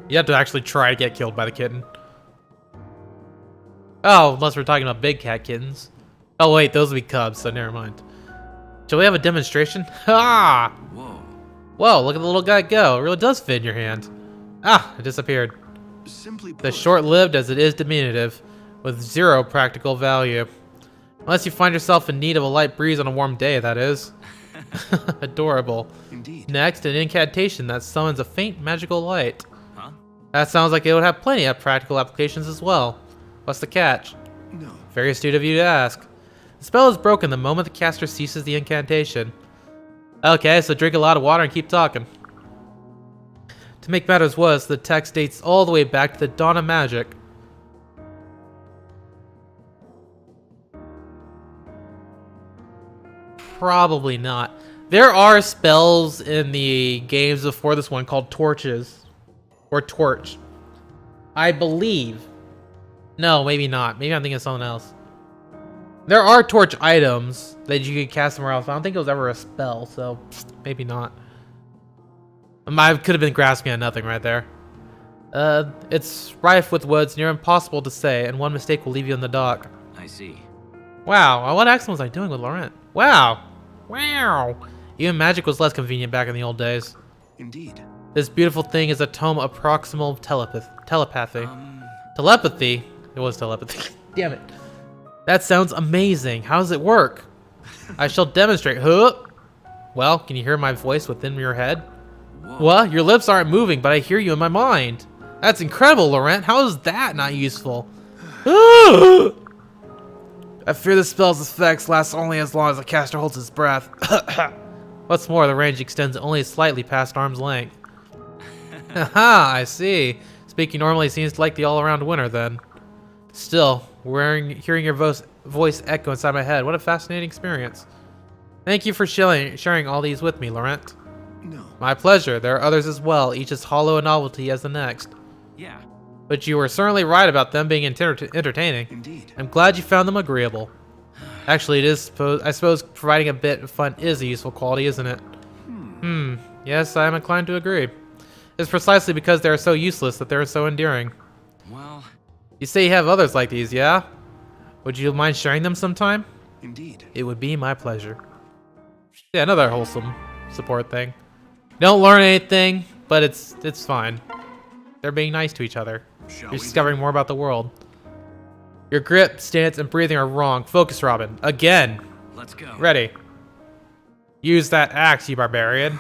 You have to actually try to get killed by the kitten. Oh, unless we're talking about big cat kittens. Oh, wait, those would be cubs, so never mind. Shall we have a demonstration? Ha! Whoa. Whoa, look at the little guy go. It really does fit in your hand. Ah, it disappeared. Simply put, As short-lived as it is diminutive, with 0 practical value. Unless you find yourself in need of a light breeze on a warm day, that is. Adorable. indeed. Next, an incantation that summons a faint magical light. Huh? That sounds like it would have plenty of practical applications as well. What's the catch? No. Very astute of you to ask. The spell is broken the moment the caster ceases the incantation. Okay, so drink a lot of water and keep talking. To make matters worse, the text dates all the way back to the dawn of magic. Probably not. There are spells in the games before this one called torches. Or torch. I believe. No, maybe not. Maybe I'm thinking of something else. There are torch items that you could cast somewhere else. I don't think it was ever a spell, so maybe not. I could have been grasping at nothing right there. It's rife with woods near impossible to say, and one mistake will leave you in the dark. I see. Wow, what accent was I doing with Laurent? Wow. Wow. Even magic was less convenient back in the old days. Indeed. This beautiful thing is a tome of proximal telepathy. Telepathy? It was telepathy. Damn it. That sounds amazing. How does it work? I shall demonstrate. Huh? Well, can you hear my voice within your head? Whoa. What? Your lips aren't moving, but I hear you in my mind. That's incredible, Laurent. How is that not useful? I fear the spell's effects last only as long as the caster holds his breath. What's more, the range extends only slightly past arm's length. Haha, I see. Speaking normally seems like the all-around winner, then. Still, hearing your voice echo inside my head. What a fascinating experience. Thank you for sharing all these with me, Laurent. No. My pleasure. There are others as well, each as hollow a novelty as the next. Yeah. But you were certainly right about them being entertaining. Indeed. I'm glad you found them agreeable. Actually, I suppose providing a bit of fun is a useful quality, isn't it? Yes, I am inclined to agree. It's precisely because they are so useless that they are so endearing. Well, You say you have others like these, yeah? Would you mind sharing them sometime? Indeed. It would be my pleasure. Yeah, another wholesome support thing. Don't learn anything, but it's fine. They're being nice to each other. Shall You're we? discovering more about the world. Your grip, stance, and breathing are wrong. Focus, Robin. Again. let's go. Ready. Use that axe, you barbarian.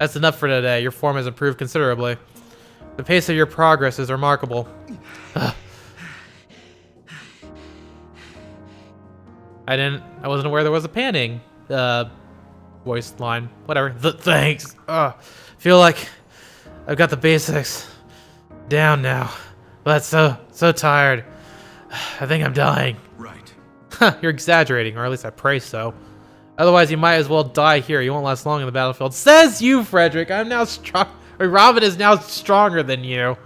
That's enough for today. Your form has improved considerably. The pace of your progress is remarkable. I wasn't aware there was a panning voice line. Whatever. Thanks. Feel like I've got the basics down now. But so tired. I think I'm dying. Right. You're exaggerating, or at least I pray so. Otherwise, you might as well die here. You won't last long in the battlefield. Says you, Frederick. I'm now strong. Robin is now stronger than you.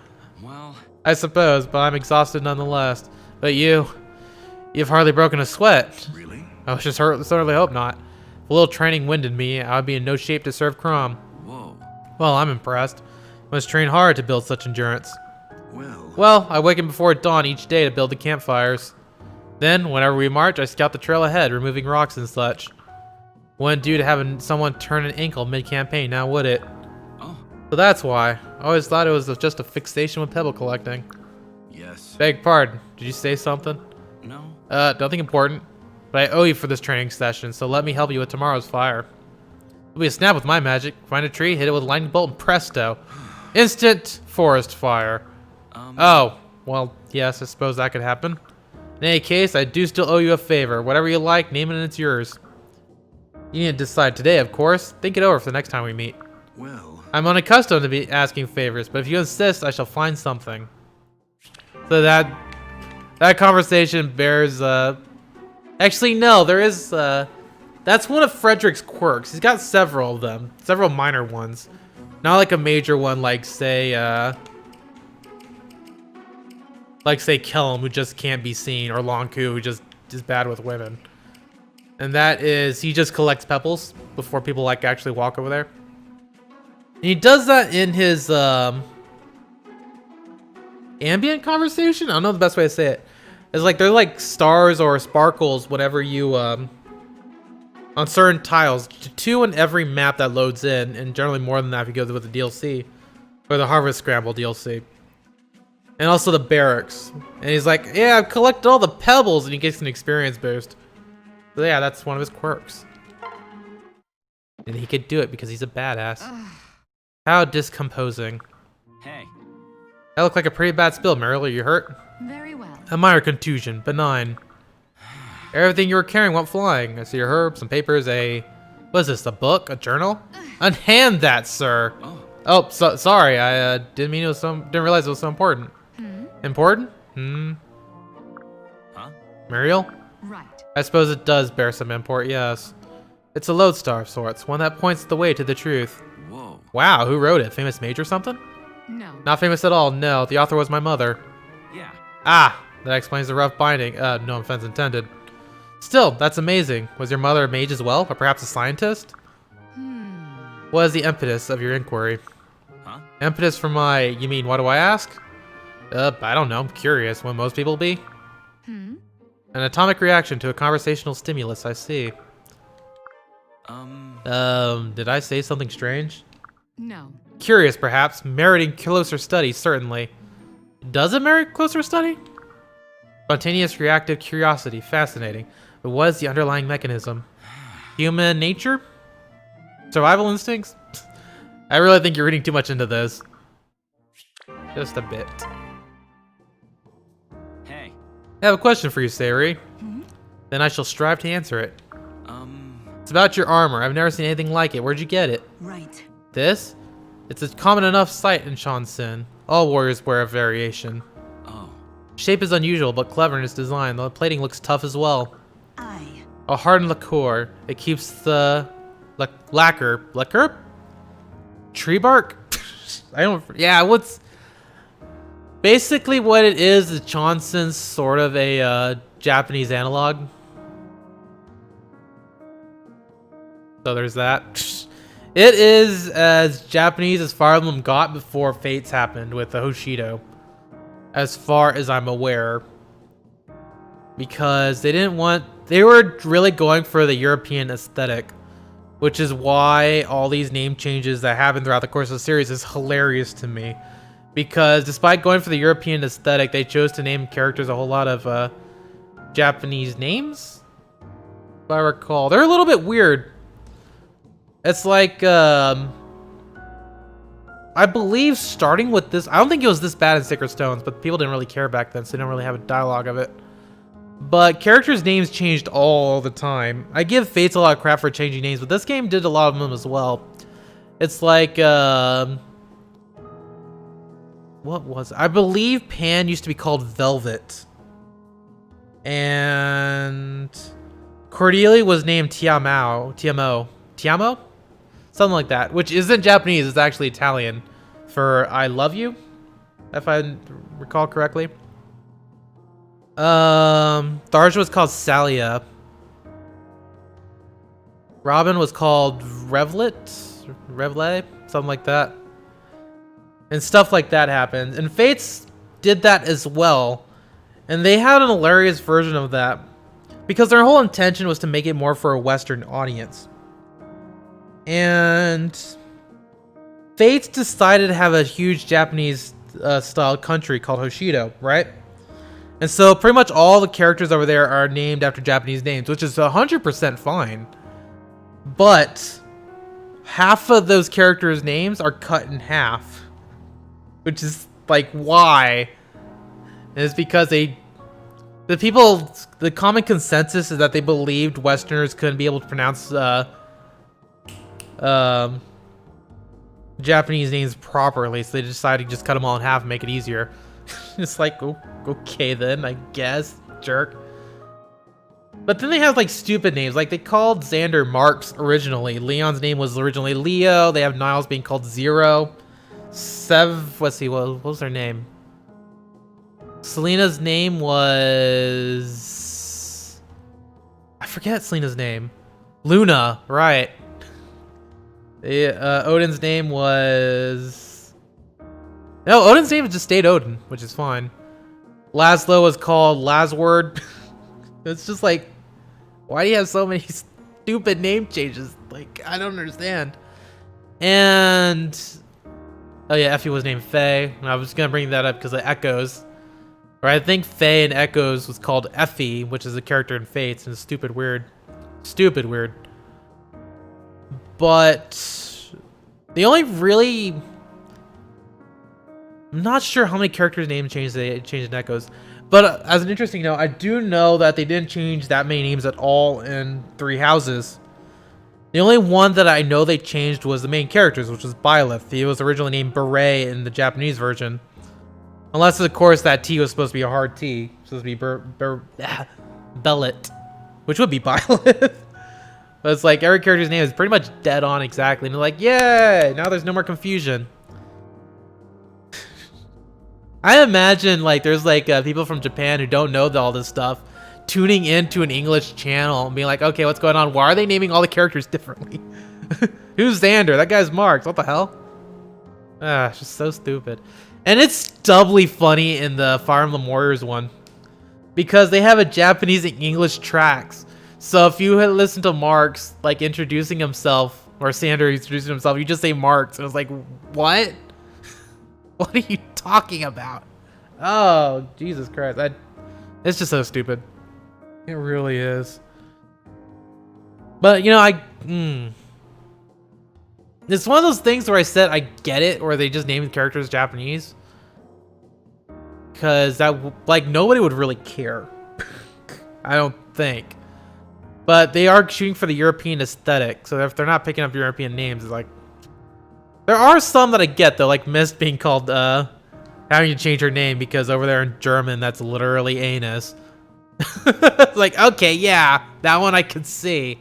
Well, I suppose, but I'm exhausted nonetheless. But you've hardly broken a sweat. Really? I was just certainly hope not. If a little training winded me, I would be in no shape to serve Crom. whoa. Well, I'm impressed. Must train hard to build such endurance. Well, I waken before dawn each day to build the campfires. Then, whenever we march, I scout the trail ahead, removing rocks and such. Wouldn't do to have someone turn an ankle mid-campaign, now would it? Oh, So that's why. I always thought it was just a fixation with pebble collecting. yes. Beg pardon, did you say something? no. Nothing important. But I owe you for this training session, so let me help you with tomorrow's fire. It'll be a snap with my magic. Find a tree, hit it with a lightning bolt, and presto. Instant forest fire. Oh, well, yes, I suppose that could happen. In any case, I do still owe you a favor. Whatever you like, name it and it's yours. You need to decide today, of course. Think it over for the next time we meet. Well, I'm unaccustomed to be asking favors, but if you insist, I shall find something. So that conversation bears, actually, no, there is, that's one of Frederick's quirks. He's got several of them. Several minor ones. Not like a major one like, say, Kellum, who just can't be seen, or Lonku, who just is bad with women. And that is, he just collects pebbles before people like actually walk over there. And he does that in his ambient conversation. I don't know the best way to say it. It's like they're like stars or sparkles whenever you on certain tiles. 2 in every map that loads in, and generally more than that if you go with the DLC or the Harvest Scramble DLC. And also the barracks. And he's like, yeah, I've collected all the pebbles, and he gets an experience boost. So yeah, that's one of his quirks. And he could do it because he's a badass. How discomposing. Hey. That looked like a pretty bad spill, Meryl. Are you hurt? Very well. A minor contusion, benign. Everything you were carrying went flying. I see your herbs, some papers, what is this, a book, a journal? Unhand that, sir. Oh, sorry, I didn't realize it was so important. Important? Huh? Muriel? Right. I suppose it does bear some import, yes. It's a lodestar of sorts, one that points the way to the truth. Whoa. Wow, who wrote it? Famous mage or something? No. Not famous at all, no. The author was my mother. Yeah. Ah, that explains the rough binding. No offense intended. Still, that's amazing. Was your mother a mage as well, or perhaps a scientist? What is the impetus of your inquiry? Huh? Impetus for you mean, what do I ask? I don't know, I'm curious. Will most people be? An atomic reaction to a conversational stimulus, I see. Did I say something strange? No. Curious, perhaps. Meriting closer study, certainly. Does it merit closer study? Spontaneous reactive curiosity, fascinating. But what is the underlying mechanism? Human nature? Survival instincts? I really think you're reading too much into this. Just a bit. Hey. I have a question for you, Sayori. Then I shall strive to answer it. It's about your armor. I've never seen anything like it. Where'd you get it? Right. This? It's a common enough sight in Shansen. All warriors wear a variation. Oh. Shape is unusual, but clever in its design. The plating looks tough as well. Aye. A hardened lacquer. It keeps the lacquer? Tree bark? What's basically what it is Johnson's sort of a Japanese analog. So there's that. It is as Japanese as Fire Emblem got before Fates happened with the Hoshido, as far as I'm aware. Because they were really going for the European aesthetic, which is why all these name changes that happen throughout the course of the series is hilarious to me. Because despite going for the European aesthetic, they chose to name characters a whole lot of Japanese names, if I recall. They're a little bit weird. It's like, I believe starting with this, I don't think it was this bad in Sacred Stones, but people didn't really care back then, so they don't really have a dialogue of it. But characters' names changed all the time. I give Fates a lot of crap for changing names, but this game did a lot of them as well. It's like, what was it? I believe Pan used to be called Velvet. And Cordelia was named Tiamo? Something like that, which isn't Japanese, it's actually Italian for I love you, if I recall correctly. Tharja was called Salia. Robin was called Revlet, something like that. And stuff like that happened. And Fates did that as well. And they had an hilarious version of that, because their whole intention was to make it more for a Western audience. And Fates decided to have a huge Japanese style country called Hoshido, right? And so pretty much all the characters over there are named after Japanese names, which is 100% fine. But half of those characters' names are cut in half, which is like, why? And it's because the common consensus is that they believed Westerners couldn't be able to pronounce Japanese names properly, so they decided to just cut them all in half and make it easier. It's like, oh, okay then, I guess, jerk. But then they have like stupid names, like they called Xander Marks originally. Leon's name was originally Leo. They have Niles being called Zero. Let's see, what was their name? Selena's name was, I forget Selena's name. Luna, right. Odin's name was... No, Odin's name just stayed Odin, which is fine. Laszlo was called Lasword. It's just like, why do you have so many stupid name changes? Like, I don't understand. And... Oh yeah, Effie was named Faye. And I was gonna bring that up because of Echoes. Or I think Faye in Echoes was called Effie, which is a character in Fates, and it's stupid weird. Stupid weird. But the only really... I'm not sure how many characters' names they changed in Echoes. But as an interesting note, I do know that they didn't change that many names at all in Three Houses. The only one that I know they changed was the main characters, which was Byleth. He was originally named Beret in the Japanese version. Unless, of course, that T was supposed to be a hard T. Supposed to be Bellet, which would be Byleth. But it's like every character's name is pretty much dead on exactly. And they're like, yay! Now there's no more confusion. I imagine like there's like people from Japan who don't know all this stuff tuning into an English channel and being like, okay, what's going on? Why are they naming all the characters differently? Who's Xander? That guy's Marks. What the hell? Ah, it's just so stupid. And it's doubly funny in the Fire Emblem Warriors one because they have a Japanese and English tracks. So if you had listened to Marks like introducing himself or Xander introducing himself, you just say Marks. And it was like, what? What are you talking about? Oh, Jesus Christ. It's just so stupid. It really is. But, you know, it's one of those things where I said I get it, or they just name the characters Japanese. Because that, like, nobody would really care. I don't think. But they are shooting for the European aesthetic. So if they're not picking up European names, it's like... There are some that I get, though, like Mist being called, having to change her name because over there in German, that's literally anus. It's like, okay, yeah, that one I could see.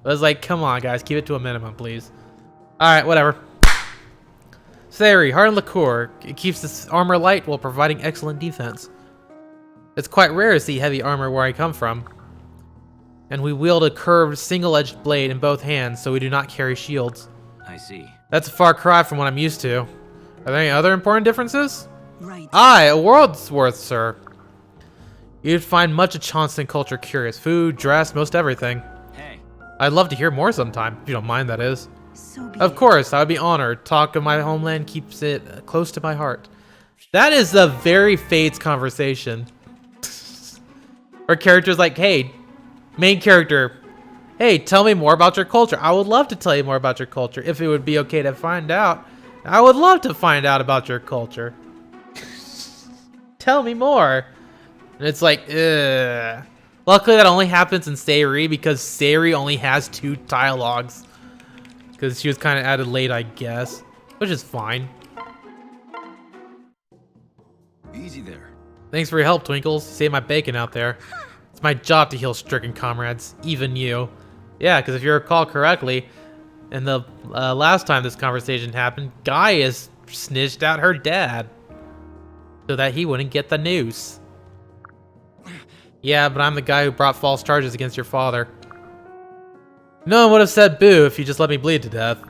But it's like, come on, guys, keep it to a minimum, please. Alright, whatever. Sayori, Hardened Liqueur. It keeps this armor light while providing excellent defense. It's quite rare to see heavy armor where I come from. And we wield a curved, single-edged blade in both hands, so we do not carry shields. I see. That's a far cry from what I'm used to. Are there any other important differences? Right. Aye, a world's worth, sir. You'd find much of Chauncey culture curious. Food, dress, most everything. Hey. I'd love to hear more sometime, if you don't mind, that is. So be Of it. course, I would be honored. Talk of my homeland keeps it close to my heart. That is a very Fates conversation. Where characters like, hey, main character, hey, tell me more about your culture. I would love to tell you more about your culture. If it would be okay to find out, I would love to find out about your culture. Tell me more. And it's like, ugh. Luckily, that only happens in Sayori because Sayori only has 2 dialogues. Because she was kind of added late, I guess. Which is fine. Easy there. Thanks for your help, Twinkles. You saved my bacon out there. It's my job to heal stricken comrades, even you. Yeah, because if you recall correctly, in the last time this conversation happened, Gaius snitched out her dad so that he wouldn't get the news. Yeah, but I'm the guy who brought false charges against your father. No one would have said boo if you just let me bleed to death.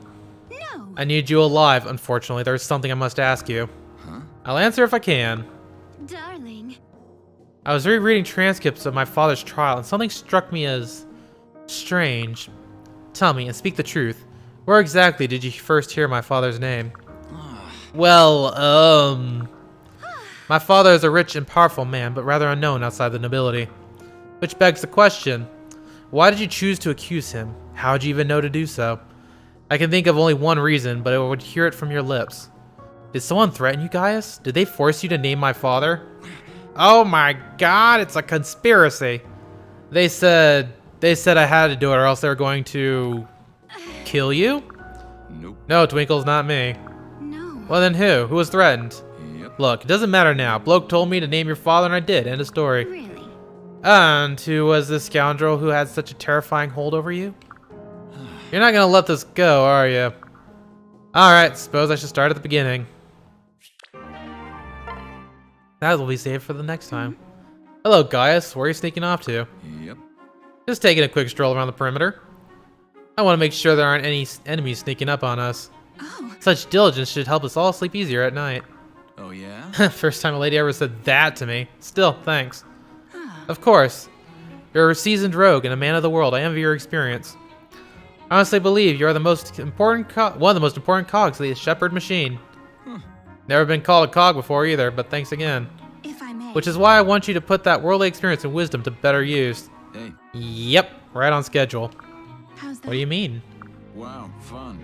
No. I need you alive. Unfortunately, there's something I must ask you. Huh? I'll answer if I can. Darling. I was rereading transcripts of my father's trial, and something struck me as strange. Tell me, and speak the truth. Where exactly did you first hear my father's name? Well, my father is a rich and powerful man, but rather unknown outside the nobility. Which begs the question, why did you choose to accuse him? How did you even know to do so? I can think of only one reason, but I would hear it from your lips. Did someone threaten you, Gaius? Did they force you to name my father? Oh my god, it's a conspiracy. They said I had to do it or else they were going to kill you? Nope. No, Twinkle's not me. No. Well then who? Who was threatened? Yep. Look, it doesn't matter now. Bloke told me to name your father and I did. End of story. Really? And who was this scoundrel who had such a terrifying hold over you? You're not gonna let this go, are you? Alright, suppose I should start at the beginning. That will be saved for the next time. Hello, Gaius. Where are you sneaking off to? Yep. Just taking a quick stroll around the perimeter. I want to make sure there aren't any enemies sneaking up on us. Oh, Such diligence should help us all sleep easier at night. Oh, yeah? First time a lady ever said that to me. Still, thanks. Of course. You're a seasoned rogue and a man of the world. I envy your experience. I honestly believe you are the most important one of the most important cogs of the shepherd machine. Never been called a cog before either, but thanks again. if I may. Which is why I want you to put that worldly experience and wisdom to better use. Hey, Yep, right on schedule. How's that? What do you mean? wow, fun.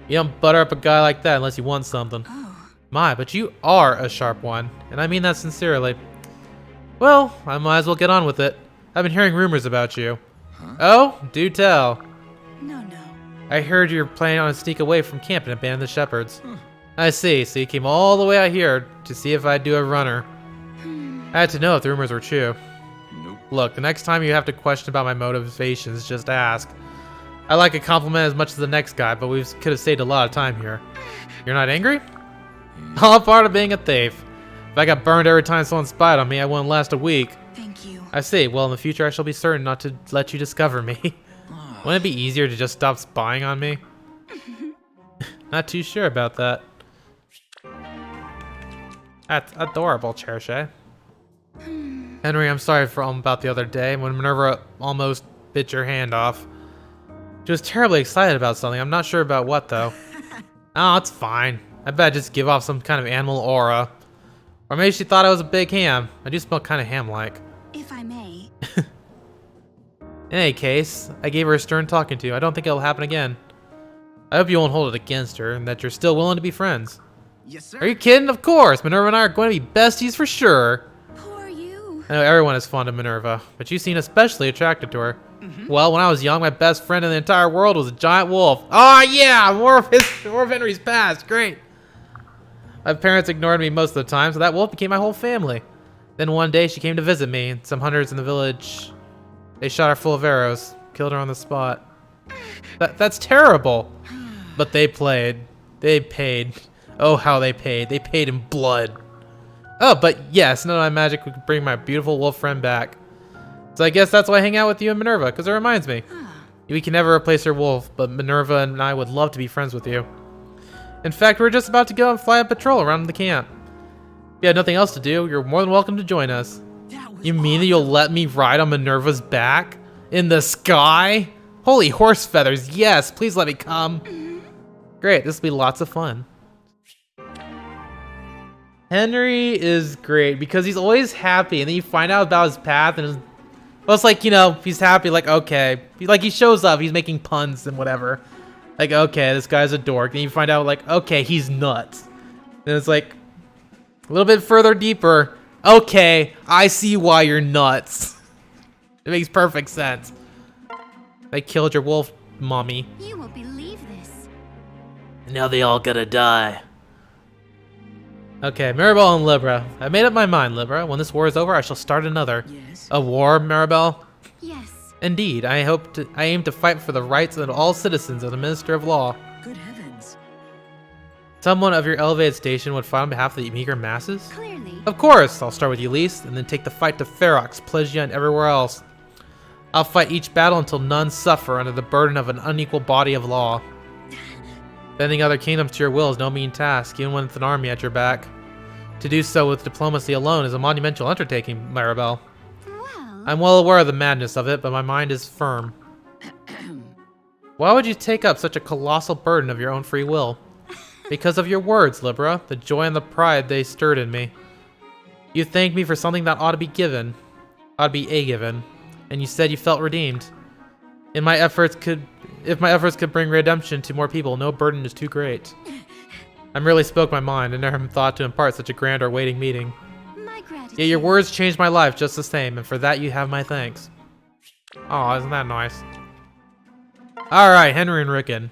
You don't butter up a guy like that unless you want something. Oh, My, but you are a sharp one, and I mean that sincerely. Well, I might as well get on with it. I've been hearing rumors about you. Huh? Oh, do tell. no. I heard you're planning on a sneak away from camp and abandon the shepherds. I see, so you came all the way out here to see if I'd do a runner. I had to know if the rumors were true. Nope. Look, the next time you have to question about my motivations, just ask. I like a compliment as much as the next guy, but we could have saved a lot of time here. You're not angry? All part of being a thief. If I got burned every time someone spied on me, I wouldn't last a week. Thank you. I see. Well, in the future, I shall be certain not to let you discover me. Wouldn't it be easier to just stop spying on me? Not too sure about that. That's adorable, Cherche. Henry, I'm sorry for about the other day when Minerva almost bit your hand off. She was terribly excited about something. I'm not sure about what, though. Oh, it's fine. I bet I just give off some kind of animal aura. Or maybe she thought I was a big ham. I do smell kind of ham-like. If I may. In any case, I gave her a stern talking to. I don't think it'll happen again. I hope you won't hold it against her and that you're still willing to be friends. Yes, sir. Are you kidding? Of course! Minerva and I are going to be besties for sure. Poor you. I know everyone is fond of Minerva, but you seem especially attracted to her. Well, when I was young, my best friend in the entire world was a giant wolf. Oh yeah! More of Henry's past. Great! My parents ignored me most of the time, so that wolf became my whole family. Then one day she came to visit me, and some hunters in the village, they shot her full of arrows, killed her on the spot. That's terrible. But they paid. Oh, how they paid. They paid in blood. Oh, but yes, none of my magic could bring my beautiful wolf friend back. So I guess that's why I hang out with you and Minerva, because it reminds me. We can never replace her wolf, but Minerva and I would love to be friends with you. In fact, we're just about to go and fly a patrol around the camp. If you had nothing else to do, you're more than welcome to join us. You mean that you'll let me ride on Minerva's back? In the sky? Holy horse feathers, yes, please let me come. Great, this will be lots of fun. Henry is great because he's always happy, and then you find out about his path, and well, it's like, you know, he's happy, like, okay. Like, he shows up, he's making puns and whatever. Like, okay, this guy's a dork. And you find out, like, okay, he's nuts. And it's like, a little bit further deeper. Okay, I see why you're nuts. It makes perfect sense. They killed your wolf, mommy. You won't believe this. Now they all gotta die. Okay, Maribel and Libra. I made up my mind, Libra. When this war is over, I shall start another. Yes. A war, Maribel? Yes. Indeed, I aim to fight for the rights of all citizens of the Minister of Law. Good heavens. Someone of your elevated station would fight on behalf of the meager masses? Clearly. Of course! I'll start with Ulysses, and then take the fight to Ferox, Plesia, and everywhere else. I'll fight each battle until none suffer under the burden of an unequal body of law. Bending other kingdoms to your will is no mean task, even with an army at your back. To do so with diplomacy alone is a monumental undertaking, Maribel. Well. I'm well aware of the madness of it, but my mind is firm. Why would you take up such a colossal burden of your own free will? Because of your words, Libra, the joy and the pride they stirred in me. You thanked me for something that ought to be given. Ought to be given. And you said you felt redeemed. If my efforts could bring redemption to more people, no burden is too great. I merely spoke my mind and never thought to impart such a grand or waiting meeting. My gratitude. Yet your words changed my life just the same, and for that you have my thanks. Aw, isn't that nice? Alright, Henry and Rickon.